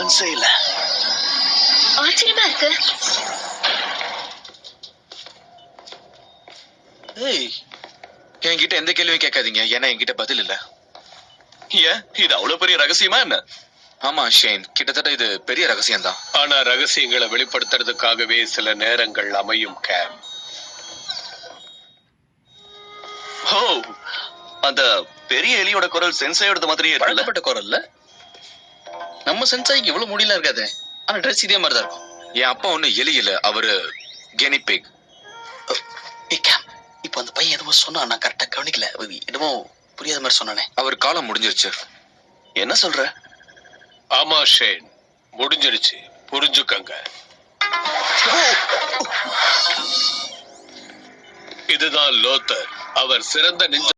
சான்ஸே இல்ல. ஆச்சரியமா இருக்கு. ஏய், என்கிட்ட எந்த கேள்வியும் கேட்காதீங்க, ஏன்னா என்கிட்ட பதில் இல்ல. ஏன் இது அவ்வளவு பெரிய ரகசியமா என்ன? ஆமா ஷேன், கிட்டத்தட்ட இது பெரிய ரகசியம் தான். ஆனா ரகசியங்களை வெளிப்படுத்துறதுக்காகவே சில நேரங்கள் அமையும் கேம். ஓ, அந்த பெரிய எலியோட குரல் சென்சாயோட மாதிரியே இருக்குல்ல? பழக்கப்பட்ட குரல்ல. நம்ம சென்சாய்க்கு இவ்வளவு முடியல இருக்காது. ஆனா ட்ரெஸ் இதே மாதிரிதான் இருக்கும். என் அப்பா ஒண்ணு எலி இல்ல, அவரு கெனிபிக். இப்ப அந்த பையன் எதுவும் சொன்னா நான் கரெக்டா கவனிக்கல. என்னமோ புரியாத மாதிரி சொன்னானே. அவர் காலம் முடிஞ்சிருச்சு. என்ன சொல்ற? ஆமா ஷேன், முடிஞ்சிடுச்சு, புரிஞ்சுக்கங்க. இதுதான் லோத்தர். அவர் சிறந்த நிஞ்ச